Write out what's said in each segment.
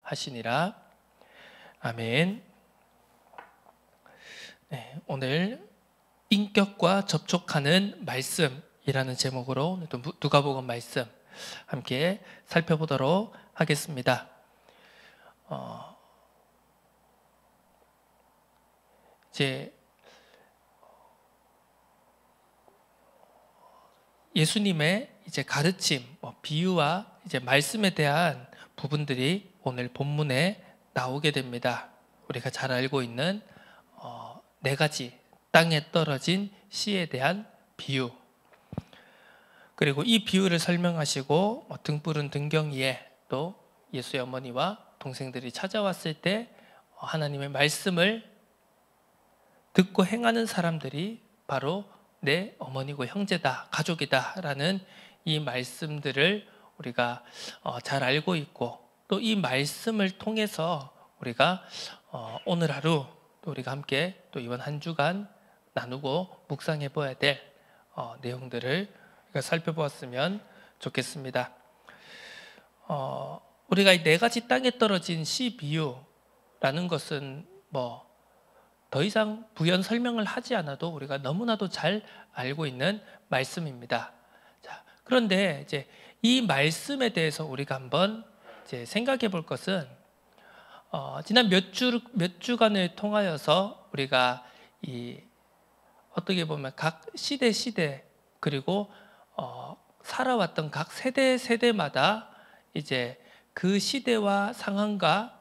하시니라. 아멘. 네, 오늘 인격과 접촉하는 말씀이라는 제목으로 또 누가복음 말씀 함께 살펴보도록 하겠습니다. 이제 예수님의 이제 가르침, 비유와 이제 말씀에 대한 부분들이 오늘 본문에 나오게 됩니다. 우리가 잘 알고 있는 네 가지 땅에 떨어진 씨에 대한 비유. 그리고 이 비유를 설명하시고 등불은 등경 위에 또 예수의 어머니와 동생들이 찾아왔을 때 하나님의 말씀을 듣고 행하는 사람들이 바로 내 어머니고 형제다, 가족이다 라는 이 말씀들을 우리가 잘 알고 있고, 또 이 말씀을 통해서 우리가 오늘 하루 또 우리가 함께 또 이번 한 주간 나누고 묵상해 보아야 될 내용들을 우리가 살펴보았으면 좋겠습니다. 우리가 이 네 가지 땅에 떨어진 씨 비유라는 것은 더 이상 부연 설명을 하지 않아도 우리가 너무나도 잘 알고 있는 말씀입니다. 자, 그런데 이제 이 말씀에 대해서 우리가 한번 이제 생각해 볼 것은 지난 몇 주간을 통하여서 우리가 어떻게 보면 각 시대 그리고 살아왔던 각 세대마다 이제 그 시대와 상황과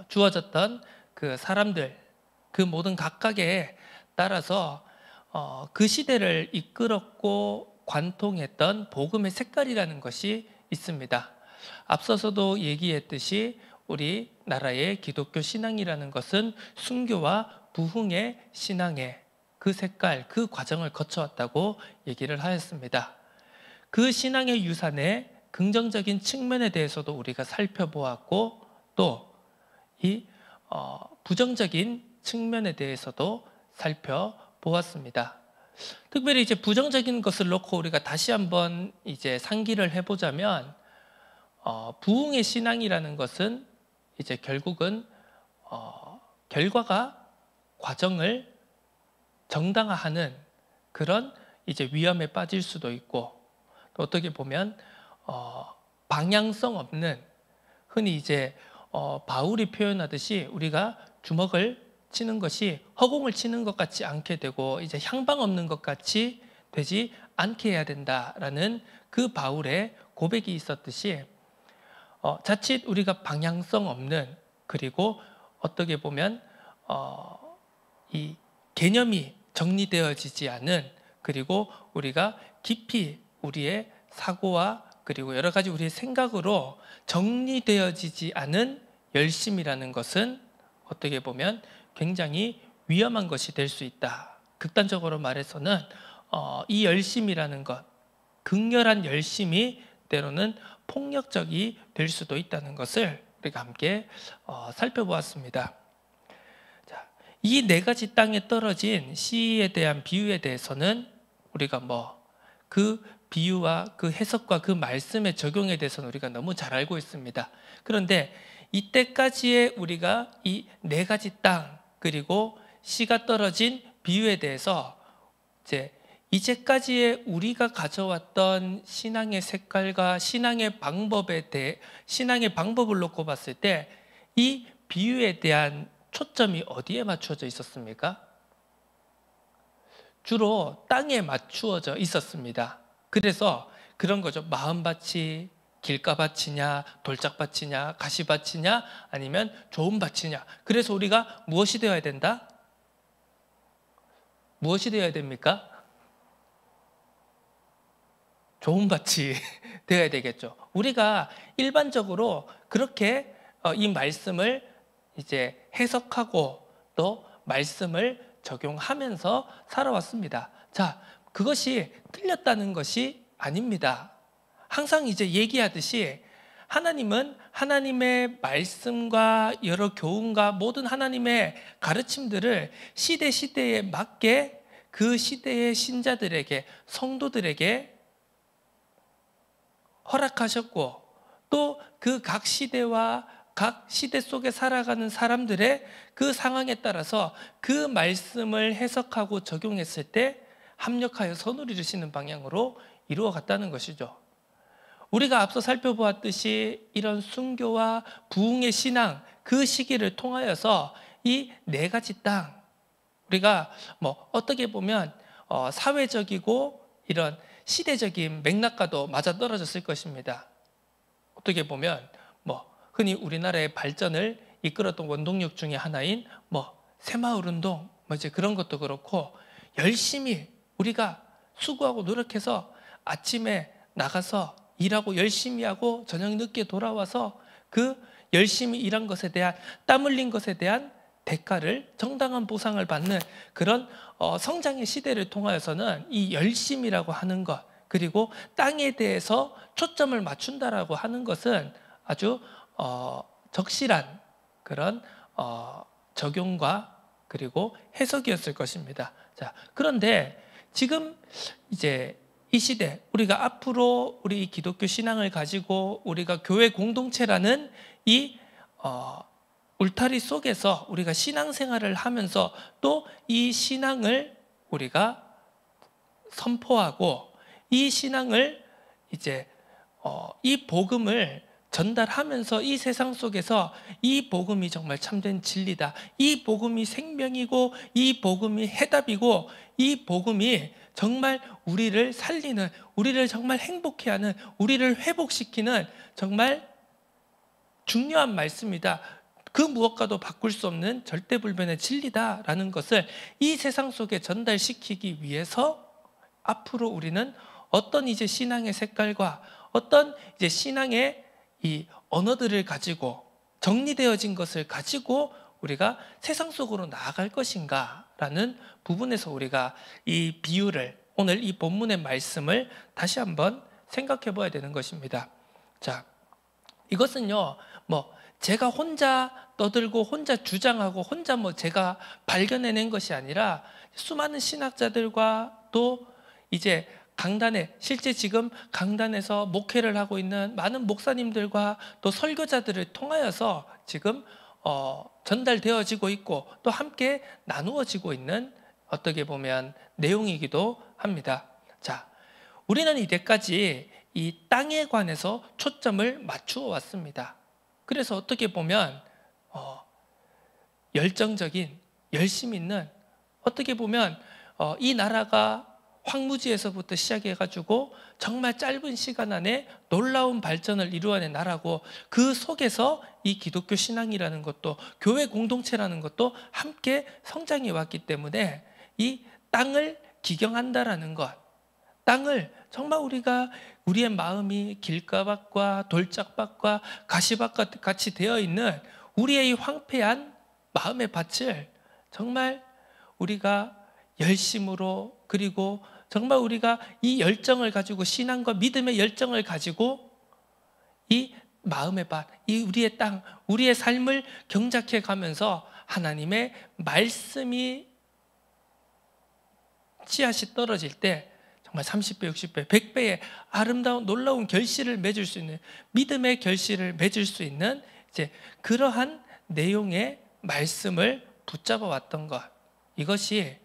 주어졌던 그 사람들, 그 모든 각각에 따라서 그 시대를 이끌었고 관통했던 복음의 색깔이라는 것이 있습니다. 앞서서도 얘기했듯이 우리 나라의 기독교 신앙이라는 것은 순교와 부흥의 신앙의 그 색깔, 그 과정을 거쳐왔다고 얘기를 하였습니다. 그 신앙의 유산의 긍정적인 측면에 대해서도 우리가 살펴보았고, 또 이 부정적인 측면에 대해서도 살펴보았습니다. 특별히 이제 부정적인 것을 놓고 우리가 다시 한번 이제 상기를 해보자면, 부흥의 신앙이라는 것은 이제 결국은 결과가 과정을 정당화하는 그런 이제 위험에 빠질 수도 있고, 또 어떻게 보면 방향성 없는, 흔히 이제 바울이 표현하듯이 우리가 주먹을 치는 것이 허공을 치는 것 같지 않게 되고 이제 향방 없는 것 같이 되지 않게 해야 된다라는 그 바울의 고백이 있었듯이, 자칫 우리가 방향성 없는, 그리고 어떻게 보면 이 개념이 정리되어지지 않은, 그리고 우리가 깊이 우리의 사고와 그리고 여러 가지 우리의 생각으로 정리되어지지 않은 열심이라는 것은 어떻게 보면 굉장히 위험한 것이 될 수 있다. 극단적으로 말해서는 이 열심이라는 것, 극렬한 열심이 때로는 폭력적이 될 수도 있다는 것을 우리가 함께 살펴보았습니다. 자, 이 네 가지 땅에 떨어진 씨에 대한 비유에 대해서는 우리가 그 비유와 그 해석과 그 말씀의 적용에 대해서는 우리가 너무 잘 알고 있습니다. 그런데 이때까지의 우리가 이 네 가지 땅 그리고 씨가 떨어진 비유에 대해서 이제까지의 우리가 가져왔던 신앙의 색깔과 신앙의 방법을 놓고 봤을 때 이 비유에 대한 초점이 어디에 맞추어져 있었습니까? 주로 땅에 맞추어져 있었습니다. 그래서 그런 거죠. 마음밭이 길가밭이냐, 돌짝밭이냐, 가시밭이냐, 아니면 좋은 밭이냐. 그래서 우리가 무엇이 되어야 된다? 무엇이 되어야 됩니까? 좋은 밭이 되어야 되겠죠. 우리가 일반적으로 그렇게 이 말씀을 이제 해석하고 또 말씀을 적용하면서 살아왔습니다. 자, 그것이 틀렸다는 것이 아닙니다. 항상 이제 얘기하듯이 하나님은 하나님의 말씀과 여러 교훈과 모든 하나님의 가르침들을 시대에 맞게 그 시대의 신자들에게, 성도들에게 허락하셨고, 또 그 각 시대와 각 시대 속에 살아가는 사람들의 그 상황에 따라서 그 말씀을 해석하고 적용했을 때 합력하여 선을 이루시는 방향으로 이루어갔다는 것이죠. 우리가 앞서 살펴보았듯이 이런 순교와 부흥의 신앙, 그 시기를 통하여서 이 네 가지 땅, 우리가 어떻게 보면 사회적이고 이런 시대적인 맥락과도 맞아떨어졌을 것입니다. 어떻게 보면 흔히 우리나라의 발전을 이끌었던 원동력 중에 하나인 새마을운동 이제 그런 것도 그렇고, 열심히 우리가 수고하고 노력해서 아침에 나가서 일하고 열심히 하고 저녁 늦게 돌아와서 그 열심히 일한 것에 대한, 땀 흘린 것에 대한 대가를, 정당한 보상을 받는 그런 성장의 시대를 통하여서는 이 열심이라고 하는 것, 그리고 땅에 대해서 초점을 맞춘다라고 하는 것은 아주 적실한 그런 적용과 그리고 해석이었을 것입니다. 자, 그런데 지금 이제 이 시대, 우리가 앞으로 우리 기독교 신앙을 가지고 우리가 교회 공동체라는 이 울타리 속에서 우리가 신앙생활을 하면서 또 이 신앙을 우리가 선포하고 이 신앙을 이제 이 복음을 전달하면서 이 세상 속에서 이 복음이 정말 참된 진리다, 이 복음이 생명이고 이 복음이 해답이고 이 복음이 정말 우리를 살리는, 우리를 정말 행복해 하는, 우리를 회복시키는 정말 중요한 말씀이다, 그 무엇과도 바꿀 수 없는 절대불변의 진리다라는 것을 이 세상 속에 전달시키기 위해서 앞으로 우리는 어떤 이제 신앙의 색깔과 어떤 이제 신앙의 이 언어들을 가지고 정리되어진 것을 가지고 우리가 세상 속으로 나아갈 것인가라는 부분에서 우리가 이 비유를, 오늘 이 본문의 말씀을 다시 한번 생각해 봐야 되는 것입니다. 자, 이것은요, 제가 혼자 떠들고 혼자 주장하고 혼자 제가 발견해낸 것이 아니라 수많은 신학자들과 또 이제 강단에, 실제 지금 강단에서 목회를 하고 있는 많은 목사님들과 또 설교자들을 통하여서 지금 전달되어지고 있고 또 함께 나누어지고 있는, 어떻게 보면 내용이기도 합니다. 자, 우리는 이때까지 이 땅에 관해서 초점을 맞추어 왔습니다. 그래서 어떻게 보면 열정적인, 열심 있는, 어떻게 보면 이 나라가 황무지에서부터 시작해가지고 정말 짧은 시간 안에 놀라운 발전을 이루어낸 나라고, 그 속에서 이 기독교 신앙이라는 것도, 교회 공동체라는 것도 함께 성장해 왔기 때문에 이 땅을 기경한다라는 것, 땅을 정말 우리가, 우리의 마음이 길가밭과 돌짝밭과 가시밭과 같이 되어 있는 우리의 이 황폐한 마음의 밭을 정말 우리가 열심으로, 그리고 정말 우리가 이 열정을 가지고, 신앙과 믿음의 열정을 가지고 이 마음의 밭, 이 우리의 땅, 우리의 삶을 경작해 가면서 하나님의 말씀이 씨앗이 떨어질 때 정말 30배, 60배, 100배의 아름다운 놀라운 결실을 맺을 수 있는, 믿음의 결실을 맺을 수 있는 이제 그러한 내용의 말씀을 붙잡아 왔던 것, 이것이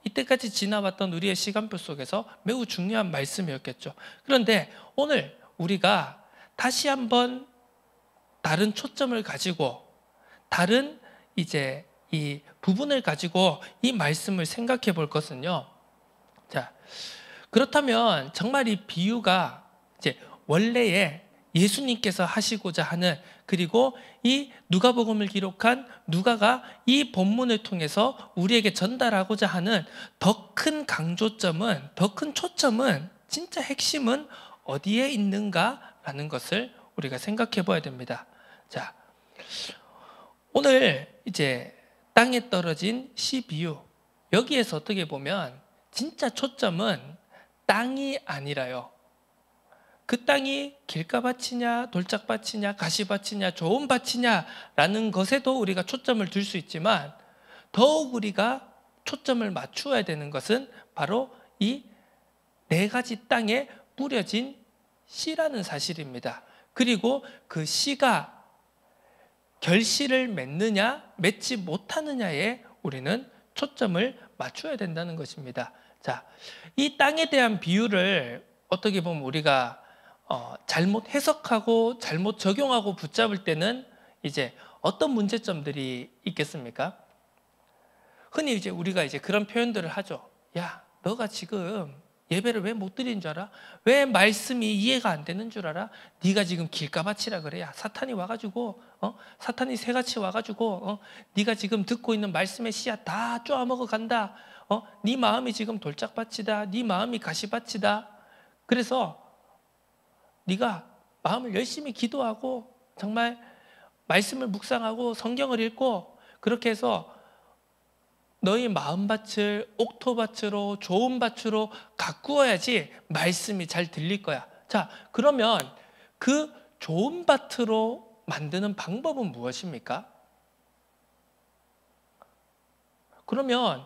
이때까지 지나왔던 우리의 시간표 속에서 매우 중요한 말씀이었겠죠. 그런데 오늘 우리가 다시 한번 다른 초점을 가지고, 다른 이제 이 부분을 가지고 이 말씀을 생각해 볼 것은요. 자, 그렇다면 정말 이 비유가 이제 원래의 예수님께서 하시고자 하는, 그리고 이 누가복음을 기록한 누가가 이 본문을 통해서 우리에게 전달하고자 하는 더 큰 강조점은, 더 큰 초점은, 진짜 핵심은 어디에 있는가라는 것을 우리가 생각해 봐야 됩니다. 자, 오늘 이제 땅에 떨어진 씨 비유, 여기에서 어떻게 보면 진짜 초점은 땅이 아니라요, 그 땅이 길가밭이냐 돌짝밭이냐 가시밭이냐 좋은 밭이냐라는 것에도 우리가 초점을 둘 수 있지만, 더욱 우리가 초점을 맞추어야 되는 것은 바로 이 네 가지 땅에 뿌려진 씨라는 사실입니다. 그리고 그 씨가 결실을 맺느냐 맺지 못하느냐에 우리는 초점을 맞춰야 된다는 것입니다. 자, 이 땅에 대한 비유를 어떻게 보면 우리가 잘못 해석하고 잘못 적용하고 붙잡을 때는 이제 어떤 문제점들이 있겠습니까? 흔히 이제 우리가 이제 그런 표현들을 하죠. 야, 너가 지금 예배를 왜 못 드리는 줄 알아? 왜 말씀이 이해가 안 되는 줄 알아? 네가 지금 길가밭이라 그래. 야, 사탄이 와가지고 사탄이 새같이 와가지고 네가 지금 듣고 있는 말씀의 씨앗 다 쪼아먹어 간다. 네 마음이 지금 돌짝밭이다. 네 마음이 가시밭이다. 그래서 네가 마음을 열심히 기도하고 정말 말씀을 묵상하고 성경을 읽고 그렇게 해서 너희 마음밭을 옥토밭으로 좋은 밭으로 가꾸어야지 말씀이 잘 들릴 거야. 자, 그러면 그 좋은 밭으로 만드는 방법은 무엇입니까? 그러면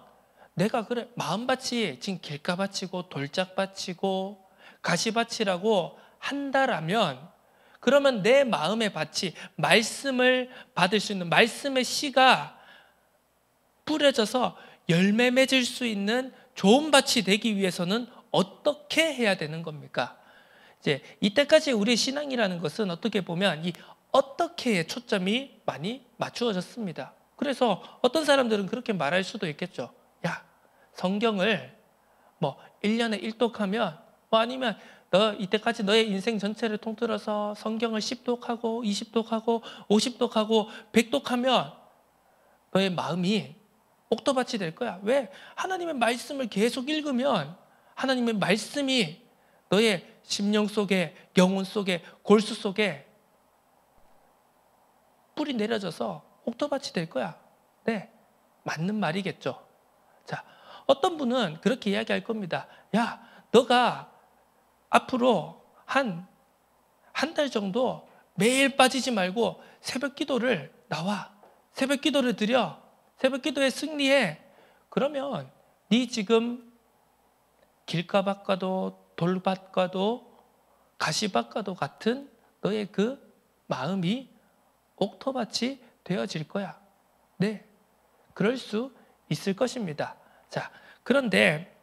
내가 그래 마음밭이 지금 길가밭이고 돌짝밭이고 가시밭이라고 한다라면 그러면 내 마음의 밭이 말씀을 받을 수 있는 말씀의 씨가 뿌려져서 열매 맺을 수 있는 좋은 밭이 되기 위해서는 어떻게 해야 되는 겁니까? 이제 이때까지 우리의 신앙이라는 것은 어떻게 보면 이 어떻게에 초점이 많이 맞추어졌습니다. 그래서 어떤 사람들은 그렇게 말할 수도 있겠죠. 야, 성경을 뭐 1년에 1독하면 아니면 너 이때까지 너의 인생 전체를 통틀어서 성경을 10독하고 20독하고 50독하고 100독하면 너의 마음이 옥토밭이 될 거야. 왜? 하나님의 말씀을 계속 읽으면 하나님의 말씀이 너의 심령 속에 영혼 속에 골수 속에 뿌리 내려져서 옥토밭이 될 거야. 네, 맞는 말이겠죠. 자, 어떤 분은 그렇게 이야기할 겁니다. 야, 너가 앞으로 한 달 정도 매일 빠지지 말고 새벽 기도를 나와. 새벽 기도를 드려. 새벽 기도에 승리해. 그러면 네 지금 길가밭과도 돌밭과도 가시밭과도 같은 너의 그 마음이 옥토밭이 되어질 거야. 네, 그럴 수 있을 것입니다. 자, 그런데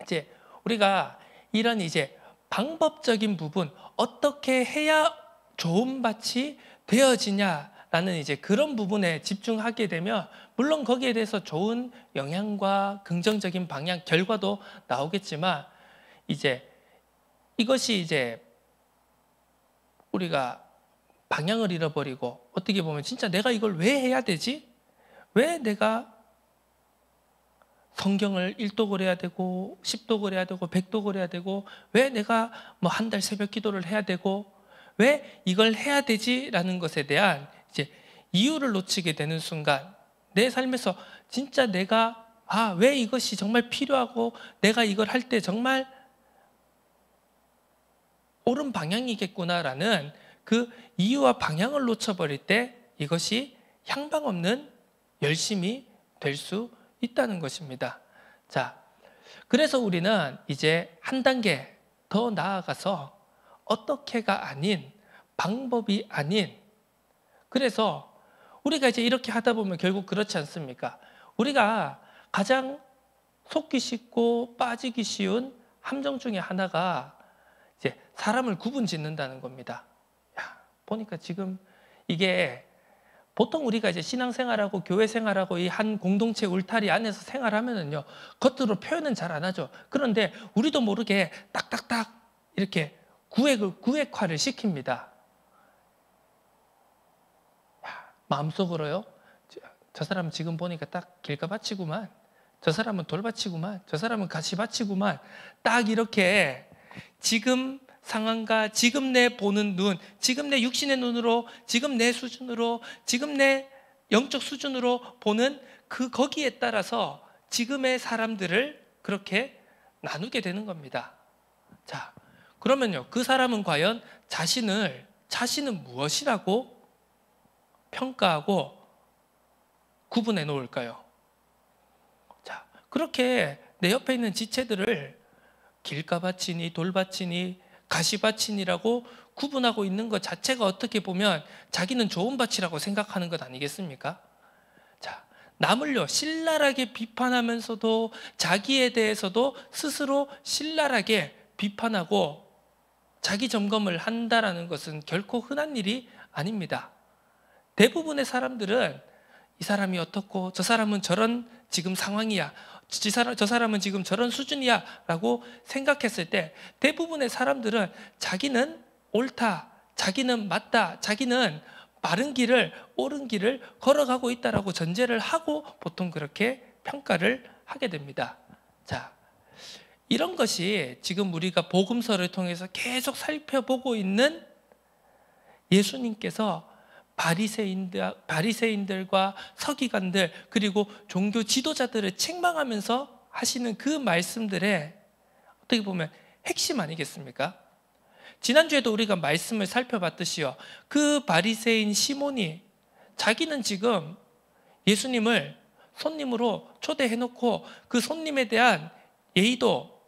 이제 우리가 이런 이제 방법적인 부분 어떻게 해야 좋은 밭이 되어지냐라는 이제 그런 부분에 집중하게 되면 물론 거기에 대해서 좋은 영향과 긍정적인 방향 결과도 나오겠지만 이제 이것이 이제 우리가 방향을 잃어버리고 어떻게 보면 진짜 내가 이걸 왜 해야 되지? 왜 내가 성경을 1독을 해야 되고 10독을 해야 되고 100독을 해야 되고 왜 내가 뭐 한 달 새벽 기도를 해야 되고 왜 이걸 해야 되지라는 것에 대한 이제 이유를 놓치게 되는 순간 내 삶에서 진짜 내가 왜 이것이 정말 필요하고 내가 이걸 할 때 정말 옳은 방향이겠구나라는 그 이유와 방향을 놓쳐버릴 때 이것이 향방 없는 열심이 될 수 있다는 것입니다. 자, 그래서 우리는 이제 한 단계 더 나아가서 어떻게가 아닌 방법이 아닌 그래서 우리가 이제 이렇게 하다 보면 결국 그렇지 않습니까? 우리가 가장 속기 쉽고 빠지기 쉬운 함정 중에 하나가 이제 사람을 구분 짓는다는 겁니다. 야, 보니까 지금 이게 보통 우리가 이제 신앙생활하고 교회 생활하고 이 한 공동체 울타리 안에서 생활하면은요 겉으로 표현은 잘 안 하죠. 그런데 우리도 모르게 딱딱딱 이렇게 구획화를 시킵니다. 야, 마음속으로요. 저 사람 지금 보니까 딱 길가밭이구만. 저 사람은 돌밭이구만. 저 사람은 가시밭이구만. 딱 이렇게 지금 상황과 지금 내 보는 눈, 지금 내 육신의 눈으로, 지금 내 수준으로, 지금 내 영적 수준으로 보는 그 거기에 따라서 지금의 사람들을 그렇게 나누게 되는 겁니다. 자, 그러면요, 그 사람은 과연 자신은 무엇이라고 평가하고 구분해 놓을까요? 자, 그렇게 내 옆에 있는 지체들을 길가밭이니 돌밭이니 가시밭이니라고 구분하고 있는 것 자체가 어떻게 보면 자기는 좋은 밭이라고 생각하는 것 아니겠습니까? 자, 남을요 신랄하게 비판하면서도 자기에 대해서도 스스로 신랄하게 비판하고 자기 점검을 한다라는 것은 결코 흔한 일이 아닙니다. 대부분의 사람들은 이 사람이 어떻고 저 사람은 저런 지금 상황이야, 저 사람은 지금 저런 수준이야 라고 생각했을 때 대부분의 사람들은 자기는 옳다, 자기는 맞다, 자기는 바른 길을, 옳은 길을 걸어가고 있다라고 전제를 하고 보통 그렇게 평가를 하게 됩니다. 자, 이런 것이 지금 우리가 복음서를 통해서 계속 살펴보고 있는 예수님께서 바리새인들과 서기관들 그리고 종교 지도자들을 책망하면서 하시는 그 말씀들의 어떻게 보면 핵심 아니겠습니까? 지난주에도 우리가 말씀을 살펴봤듯이요, 그 바리새인 시몬이 자기는 지금 예수님을 손님으로 초대해놓고 그 손님에 대한 예의도,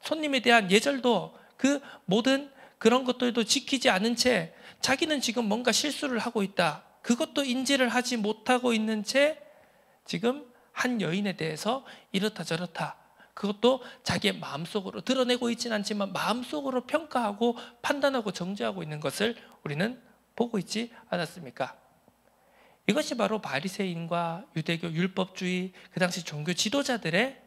손님에 대한 예절도, 그 모든 그런 것들도 지키지 않은 채 자기는 지금 뭔가 실수를 하고 있다, 그것도 인지를 하지 못하고 있는 채 지금 한 여인에 대해서 이렇다 저렇다, 그것도 자기의 마음속으로 드러내고 있지는 않지만 마음속으로 평가하고 판단하고 정죄하고 있는 것을 우리는 보고 있지 않았습니까? 이것이 바로 바리새인과 유대교 율법주의 그 당시 종교 지도자들의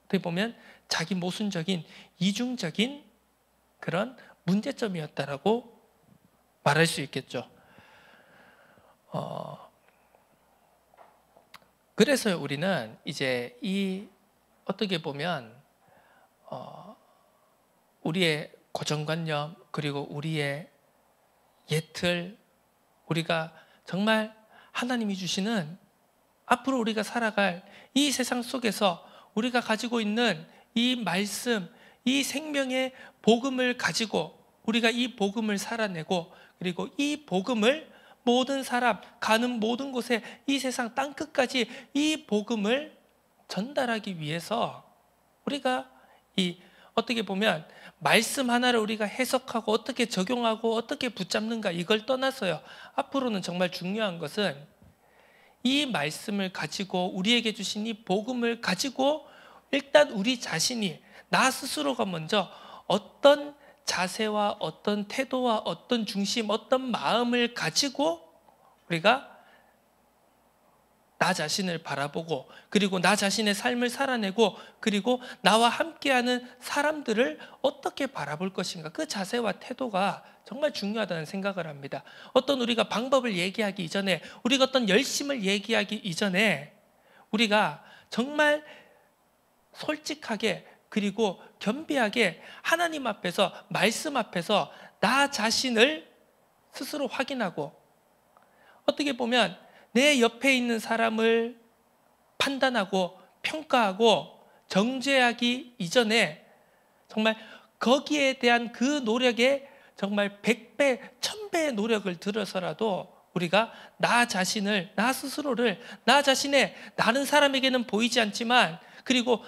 어떻게 보면 자기 모순적인 이중적인 그런 문제점이었다라고 말할 수 있겠죠. 그래서 우리는 이제 이 어떻게 보면 우리의 고정관념 그리고 우리의 예틀, 우리가 정말 하나님이 주시는 앞으로 우리가 살아갈 이 세상 속에서 우리가 가지고 있는 이 말씀, 이 생명의 복음을 가지고 우리가 이 복음을 살아내고 그리고 이 복음을 모든 사람 가는 모든 곳에 이 세상 땅끝까지 이 복음을 전달하기 위해서 우리가 이 어떻게 보면 말씀 하나를 우리가 해석하고 어떻게 적용하고 어떻게 붙잡는가 이걸 떠나서요, 앞으로는 정말 중요한 것은 이 말씀을 가지고 우리에게 주신 이 복음을 가지고 일단 우리 자신이 나 스스로가 먼저 어떤 자세와 어떤 태도와 어떤 중심, 어떤 마음을 가지고 우리가 나 자신을 바라보고 그리고 나 자신의 삶을 살아내고 그리고 나와 함께하는 사람들을 어떻게 바라볼 것인가, 그 자세와 태도가 정말 중요하다는 생각을 합니다. 어떤 우리가 방법을 얘기하기 이전에, 우리가 어떤 열심을 얘기하기 이전에 우리가 정말 솔직하게 그리고 겸비하게 하나님 앞에서, 말씀 앞에서 나 자신을 스스로 확인하고 어떻게 보면 내 옆에 있는 사람을 판단하고 평가하고 정죄하기 이전에 정말 거기에 대한 그 노력에 정말 100배, 1000배의 노력을 들어서라도 우리가 나 자신을, 나 스스로를, 나 자신의, 나는 사람에게는 보이지 않지만 그리고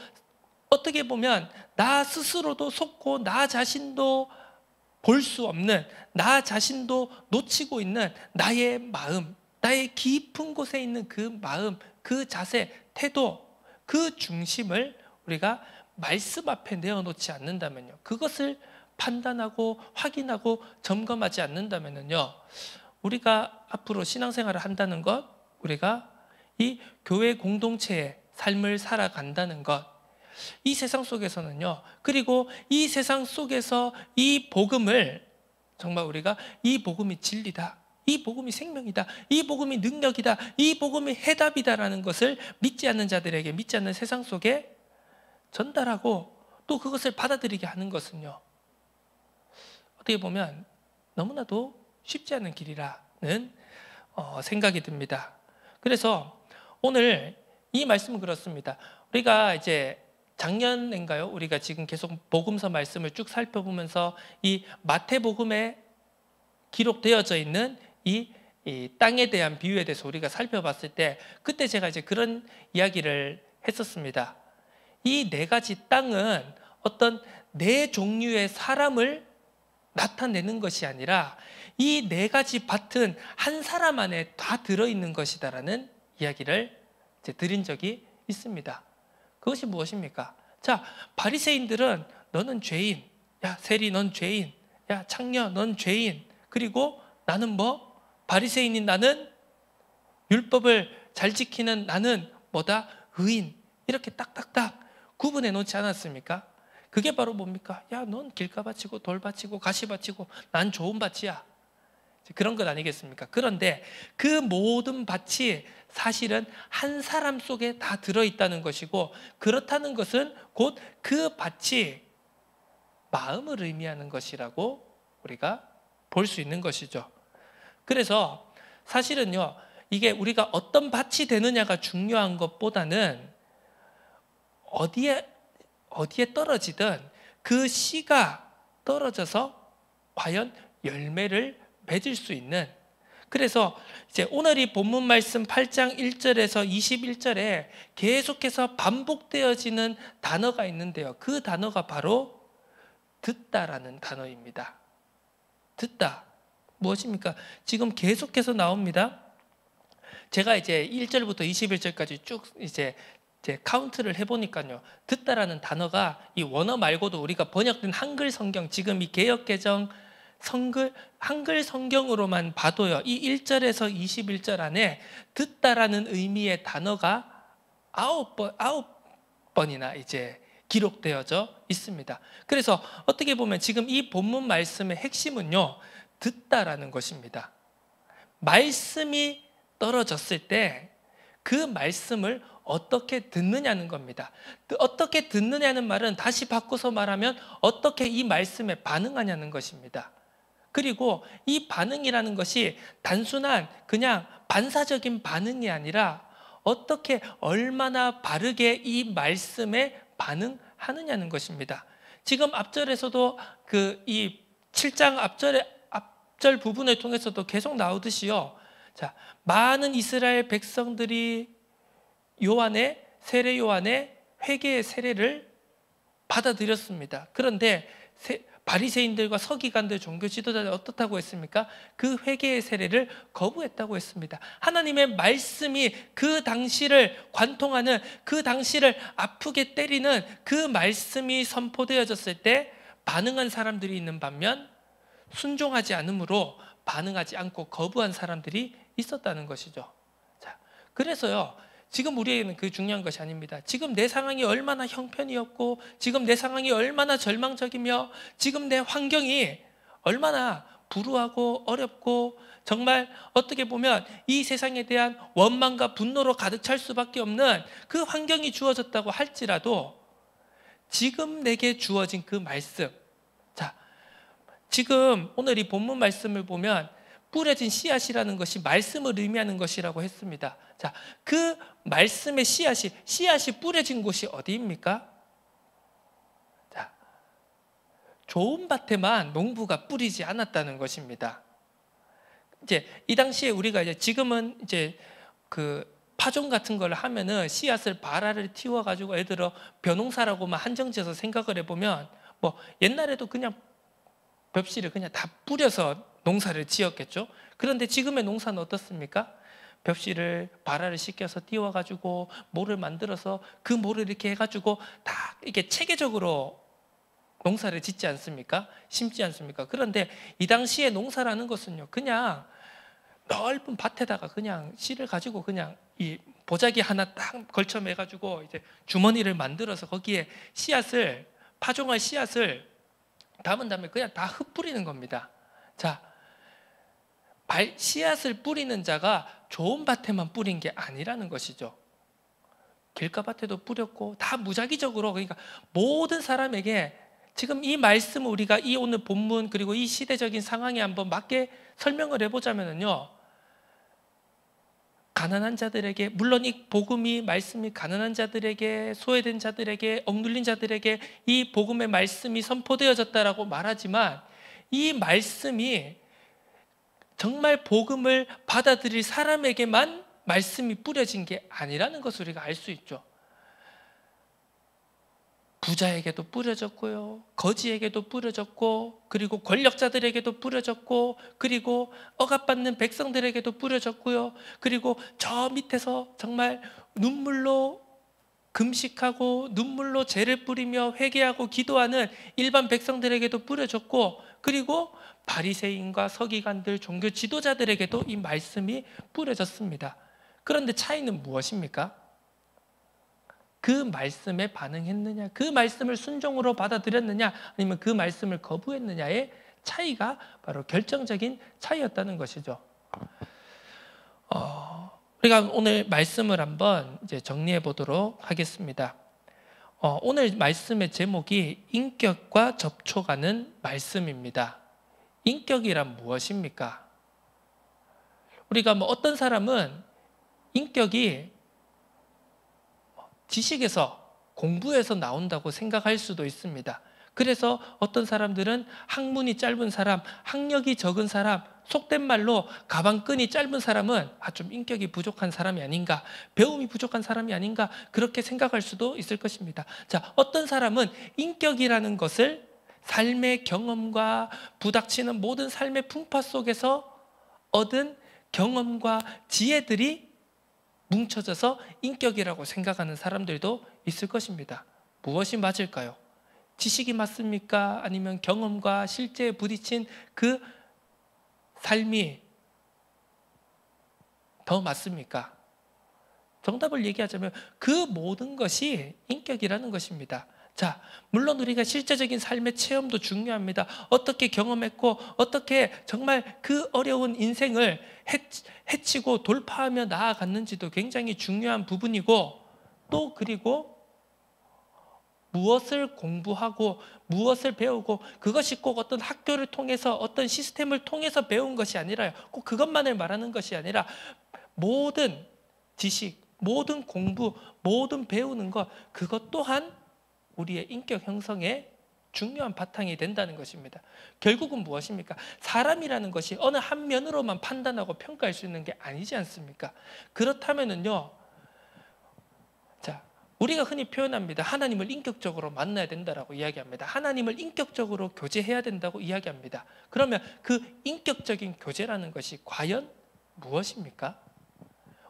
어떻게 보면 나 스스로도 속고 나 자신도 볼 수 없는, 나 자신도 놓치고 있는 나의 마음, 나의 깊은 곳에 있는 그 마음, 그 자세, 태도, 그 중심을 우리가 말씀 앞에 내어놓지 않는다면요, 그것을 판단하고 확인하고 점검하지 않는다면요, 우리가 앞으로 신앙생활을 한다는 것, 우리가 이 교회 공동체의 삶을 살아간다는 것, 이 세상 속에서는요, 그리고 이 세상 속에서 이 복음을 정말 우리가 이 복음이 진리다, 이 복음이 생명이다, 이 복음이 능력이다, 이 복음이 해답이다라는 것을 믿지 않는 자들에게, 믿지 않는 세상 속에 전달하고 또 그것을 받아들이게 하는 것은요, 어떻게 보면 너무나도 쉽지 않은 길이라는 생각이 듭니다. 그래서 오늘 이 말씀은 그렇습니다. 우리가 이제 작년인가요? 우리가 지금 계속 복음서 말씀을 쭉 살펴보면서 이 마태복음에 기록되어져 있는 이 땅에 대한 비유에 대해서 우리가 살펴봤을 때 그때 제가 이제 그런 이야기를 했었습니다. 이 네 가지 땅은 어떤 네 종류의 사람을 나타내는 것이 아니라 이 네 가지 밭은 한 사람 안에 다 들어있는 것이다라는 이야기를 이제 드린 적이 있습니다. 그것이 무엇입니까? 자, 바리새인들은 너는 죄인, 야 세리 넌 죄인, 야 창녀 넌 죄인, 그리고 나는 뭐? 바리새인인 나는 율법을 잘 지키는 나는 뭐다? 의인. 이렇게 딱딱딱 구분해 놓지 않았습니까? 그게 바로 뭡니까? 야, 넌 길가 바치고 돌 바치고 가시 바치고 난 좋은 밭이야. 그런 것 아니겠습니까? 그런데 그 모든 밭이 사실은 한 사람 속에 다 들어있다는 것이고, 그렇다는 것은 곧 그 밭이 마음을 의미하는 것이라고 우리가 볼 수 있는 것이죠. 그래서 사실은요, 이게 우리가 어떤 밭이 되느냐가 중요한 것보다는 어디에 떨어지든 그 씨가 떨어져서 과연 열매를 맺을 수 있는, 그래서 이제 오늘 이 본문 말씀 8장 1절에서 21절에 계속해서 반복되어지는 단어가 있는데요. 그 단어가 바로 듣다라는 단어입니다. 듣다. 무엇입니까? 지금 계속해서 나옵니다. 제가 이제 1절부터 21절까지 쭉 이제 카운트를 해보니까요. 듣다라는 단어가 이 원어 말고도 우리가 번역된 한글 성경, 지금 이 개역개정 한글 성경으로만 봐도요, 이 1절에서 21절 안에 듣다라는 의미의 단어가 9번이나 이제 기록되어져 있습니다. 그래서 어떻게 보면 지금 이 본문 말씀의 핵심은요, 듣다라는 것입니다. 말씀이 떨어졌을 때 그 말씀을 어떻게 듣느냐는 겁니다. 어떻게 듣느냐는 말은 다시 바꿔서 말하면 어떻게 이 말씀에 반응하냐는 것입니다. 그리고 이 반응이라는 것이 단순한 그냥 반사적인 반응이 아니라 어떻게 얼마나 바르게 이 말씀에 반응하느냐는 것입니다. 지금 앞절에서도 이 7장 앞절 부분을 통해서도 계속 나오듯이요. 자, 많은 이스라엘 백성들이 세례 요한의 회개의 세례를 받아들였습니다. 그런데 바리새인들과 서기관들, 종교 지도자들 어떻다고 했습니까? 그 회개의 세례를 거부했다고 했습니다. 하나님의 말씀이 그 당시를 관통하는, 그 당시를 아프게 때리는 그 말씀이 선포되어졌을 때 반응한 사람들이 있는 반면 순종하지 않으므로 반응하지 않고 거부한 사람들이 있었다는 것이죠. 자, 그래서요, 지금 우리에게는 그 중요한 것이 아닙니다. 지금 내 상황이 얼마나 형편이었고, 지금 내 상황이 얼마나 절망적이며, 지금 내 환경이 얼마나 불우하고 어렵고, 정말 어떻게 보면 이 세상에 대한 원망과 분노로 가득 찰 수밖에 없는 그 환경이 주어졌다고 할지라도 지금 내게 주어진 그 말씀, 자, 지금 오늘 이 본문 말씀을 보면 뿌려진 씨앗이라는 것이 말씀을 의미하는 것이라고 했습니다. 자, 그 말씀의 씨앗이 뿌려진 곳이 어디입니까? 자, 좋은 밭에만 농부가 뿌리지 않았다는 것입니다. 이제 이 당시에 우리가 지금은 그 파종 같은 걸 하면은 씨앗을 발알을 틔워가지고 애들을 벼농사라고만 한정지어서 생각을 해보면, 뭐 옛날에도 그냥 벽씨를 그냥 다 뿌려서 농사를 지었겠죠. 그런데 지금의 농사는 어떻습니까? 벽씨를 발알을 씻겨서 띄워가지고 모를 만들어서 그 모를 이렇게 해가지고 다 이렇게 체계적으로 농사를 짓지 않습니까? 심지 않습니까? 그런데 이 당시에 농사라는 것은요, 그냥 넓은 밭에다가 그냥 씨를 가지고 그냥 이 보자기 하나 딱 걸쳐 매가지고 이제 주머니를 만들어서 거기에 파종할 씨앗을 담은 다음에 그냥 다 흩뿌리는 겁니다. 자, 씨앗을 뿌리는 자가 좋은 밭에만 뿌린 게 아니라는 것이죠. 길가밭에도 뿌렸고 다 무작위적으로, 그러니까 모든 사람에게 지금 이 말씀을 우리가 이 오늘 본문 그리고 이 시대적인 상황에 한번 맞게 설명을 해보자면요, 가난한 자들에게, 물론 이 복음이 말씀이 가난한 자들에게, 소외된 자들에게, 억눌린 자들에게 이 복음의 말씀이 선포되어졌다라고 말하지만 이 말씀이 정말 복음을 받아들일 사람에게만 말씀이 뿌려진 게 아니라는 것을 우리가 알 수 있죠. 부자에게도 뿌려졌고요, 거지에게도 뿌려졌고, 그리고 권력자들에게도 뿌려졌고, 그리고 억압받는 백성들에게도 뿌려졌고요, 그리고 저 밑에서 정말 눈물로 금식하고 눈물로 죄를 뿌리며 회개하고 기도하는 일반 백성들에게도 뿌려졌고, 그리고 바리새인과 서기관들, 종교 지도자들에게도 이 말씀이 뿌려졌습니다. 그런데 차이는 무엇입니까? 그 말씀에 반응했느냐, 그 말씀을 순종으로 받아들였느냐, 아니면 그 말씀을 거부했느냐의 차이가 바로 결정적인 차이였다는 것이죠. 우리가 오늘 말씀을 한번 이제 정리해 보도록 하겠습니다. 오늘 말씀의 제목이 인격과 접촉하는 말씀입니다. 인격이란 무엇입니까? 우리가 어떤 사람은 인격이 지식에서, 공부에서 나온다고 생각할 수도 있습니다. 그래서 어떤 사람들은 학문이 짧은 사람, 학력이 적은 사람, 속된 말로 가방끈이 짧은 사람은 좀 인격이 부족한 사람이 아닌가, 배움이 부족한 사람이 아닌가, 그렇게 생각할 수도 있을 것입니다. 자, 어떤 사람은 인격이라는 것을 삶의 경험과 부닥치는 모든 삶의 풍파 속에서 얻은 경험과 지혜들이 뭉쳐져서 인격이라고 생각하는 사람들도 있을 것입니다. 무엇이 맞을까요? 지식이 맞습니까? 아니면 경험과 실제에 부딪힌 그 삶이 더 맞습니까? 정답을 얘기하자면 그 모든 것이 인격이라는 것입니다. 자, 물론 우리가 실제적인 삶의 체험도 중요합니다. 어떻게 경험했고 어떻게 정말 그 어려운 인생을 헤치고 돌파하며 나아갔는지도 굉장히 중요한 부분이고, 또 그리고 무엇을 공부하고 무엇을 배우고, 그것이 꼭 어떤 학교를 통해서 어떤 시스템을 통해서 배운 것이 아니라요, 꼭 그것만을 말하는 것이 아니라 모든 지식, 모든 공부, 모든 배우는 것, 그것 또한 우리의 인격 형성에 중요한 바탕이 된다는 것입니다. 결국은 무엇입니까? 사람이라는 것이 어느 한 면으로만 판단하고 평가할 수 있는 게 아니지 않습니까? 그렇다면은요, 자, 우리가 흔히 표현합니다. 하나님을 인격적으로 만나야 된다라고 이야기합니다. 하나님을 인격적으로 교제해야 된다고 이야기합니다. 그러면 그 인격적인 교제라는 것이 과연 무엇입니까?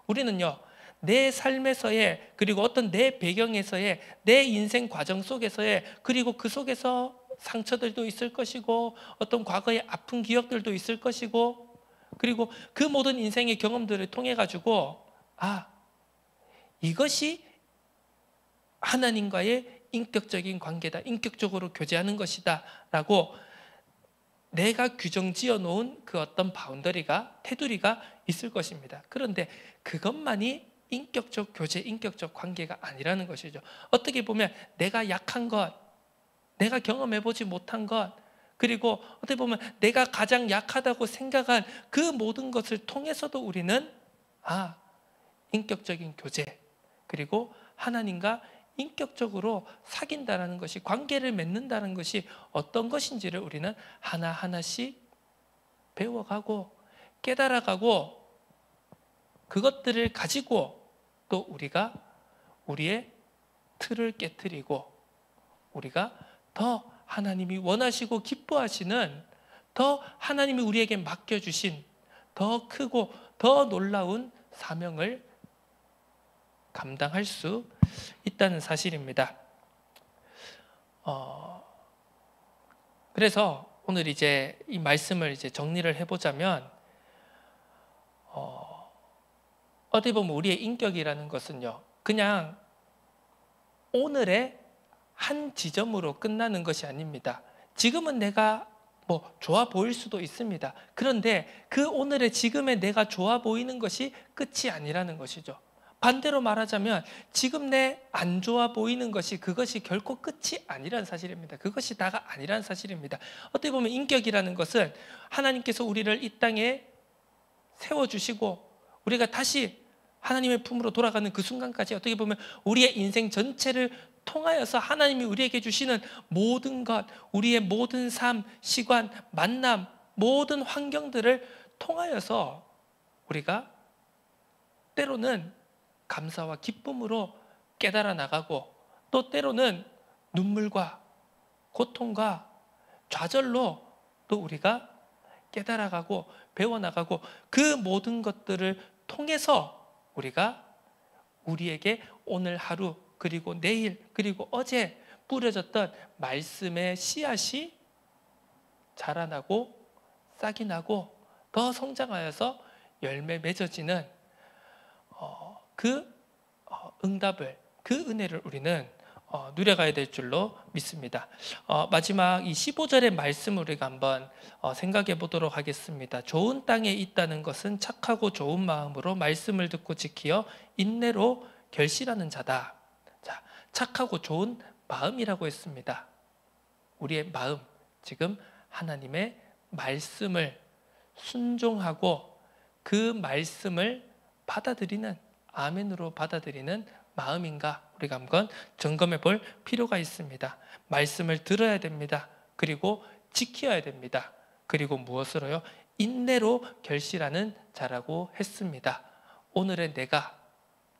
우리는요, 내 삶에서의, 그리고 어떤 내 배경에서의, 내 인생 과정 속에서의, 그리고 그 속에서 상처들도 있을 것이고 어떤 과거의 아픈 기억들도 있을 것이고, 그리고 그 모든 인생의 경험들을 통해 가지고 이것이 하나님과의 인격적인 관계다, 인격적으로 교제하는 것이다 라고 내가 규정 지어 놓은 그 어떤 바운더리가, 테두리가 있을 것입니다. 그런데 그것만이 인격적 교제, 인격적 관계가 아니라는 것이죠. 어떻게 보면 내가 약한 것, 내가 경험해보지 못한 것, 그리고 어떻게 보면 내가 가장 약하다고 생각한 그 모든 것을 통해서도 우리는 인격적인 교제, 그리고 하나님과 인격적으로 사귄다라는 것이, 관계를 맺는다는 것이 어떤 것인지를 우리는 하나하나씩 배워가고 깨달아가고, 그것들을 가지고 또 우리가 우리의 틀을 깨트리고, 우리가 더 하나님이 원하시고 기뻐하시는, 더 하나님이 우리에게 맡겨주신 더 크고 더 놀라운 사명을 감당할 수 있다는 사실입니다. 그래서 오늘 이제 이 말씀을 이제 정리를 해보자면, 어떻게 보면 우리의 인격이라는 것은요, 그냥 오늘의 한 지점으로 끝나는 것이 아닙니다. 지금은 내가 좋아 보일 수도 있습니다. 그런데 그 오늘의 지금의 내가 좋아 보이는 것이 끝이 아니라는 것이죠. 반대로 말하자면 지금 내 안 좋아 보이는 것이, 그것이 결코 끝이 아니라는 사실입니다. 그것이 다가 아니라는 사실입니다. 어떻게 보면 인격이라는 것은 하나님께서 우리를 이 땅에 세워주시고 우리가 다시 하나님의 품으로 돌아가는 그 순간까지, 어떻게 보면 우리의 인생 전체를 통하여서 하나님이 우리에게 주시는 모든 것, 우리의 모든 삶, 시간, 만남, 모든 환경들을 통하여서 우리가 때로는 감사와 기쁨으로 깨달아 나가고, 또 때로는 눈물과 고통과 좌절로 또 우리가 깨달아가고 배워나가고 그 모든 것들을 통해서 우리가 우리에게 오늘 하루 그리고 내일 그리고 어제 뿌려졌던 말씀의 씨앗이 자라나고 싹이 나고 더 성장하여서 열매 맺어지는 그 응답을, 그 은혜를 우리는 누려가야 될 줄로 믿습니다. 마지막 이 15절의 말씀을 우리가 한번 생각해 보도록 하겠습니다. 좋은 땅에 있다는 것은 착하고 좋은 마음으로 말씀을 듣고 지키어 인내로 결실하는 자다. 자, 착하고 좋은 마음이라고 했습니다. 우리의 마음, 지금 하나님의 말씀을 순종하고 그 말씀을 받아들이는, 아멘으로 받아들이는 마음인가 우리가 한번 점검해 볼 필요가 있습니다. 말씀을 들어야 됩니다. 그리고 지켜야 됩니다. 그리고 무엇으로요? 인내로 결실하는 자라고 했습니다. 오늘의 내가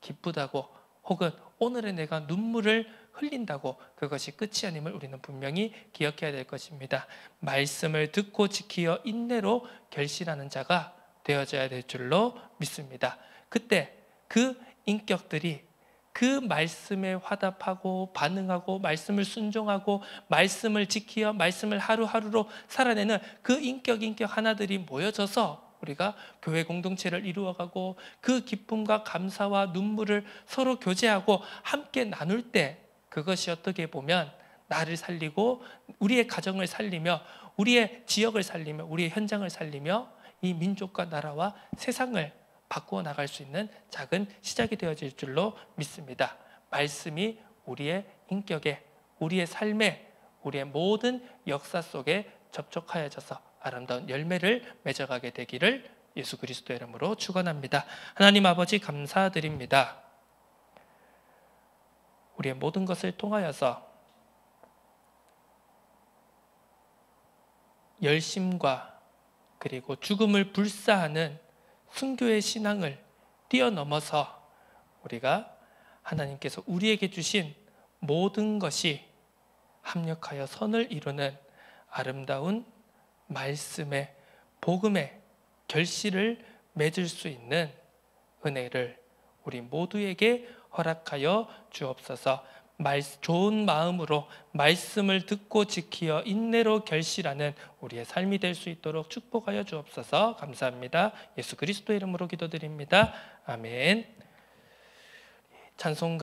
기쁘다고 혹은 오늘의 내가 눈물을 흘린다고 그것이 끝이 아님을 우리는 분명히 기억해야 될 것입니다. 말씀을 듣고 지키어 인내로 결실하는 자가 되어져야 될 줄로 믿습니다. 그때 그 인격들이 그 말씀에 화답하고 반응하고 말씀을 순종하고 말씀을 지키어 말씀을 하루하루로 살아내는 그 인격 하나들이 모여져서 우리가 교회 공동체를 이루어가고 그 기쁨과 감사와 눈물을 서로 교제하고 함께 나눌 때 그것이 어떻게 보면 나를 살리고 우리의 가정을 살리며 우리의 지역을 살리며 우리의 현장을 살리며 이 민족과 나라와 세상을 바꾸어 나갈 수 있는 작은 시작이 되어질 줄로 믿습니다. 말씀이 우리의 인격에, 우리의 삶에, 우리의 모든 역사 속에 접촉하여져서 아름다운 열매를 맺어가게 되기를 예수 그리스도의 이름으로 축원합니다. 하나님 아버지 감사드립니다. 우리의 모든 것을 통하여서 열심과 그리고 죽음을 불사하는 순교의 신앙을 뛰어넘어서 우리가 하나님께서 우리에게 주신 모든 것이 합력하여 선을 이루는 아름다운 말씀의 복음의 결실을 맺을 수 있는 은혜를 우리 모두에게 허락하여 주옵소서. 좋은 마음으로 말씀을 듣고 지키어 인내로 결실하는 우리의 삶이 될 수 있도록 축복하여 주옵소서. 감사합니다. 예수 그리스도의 이름으로 기도드립니다. 아멘. 찬송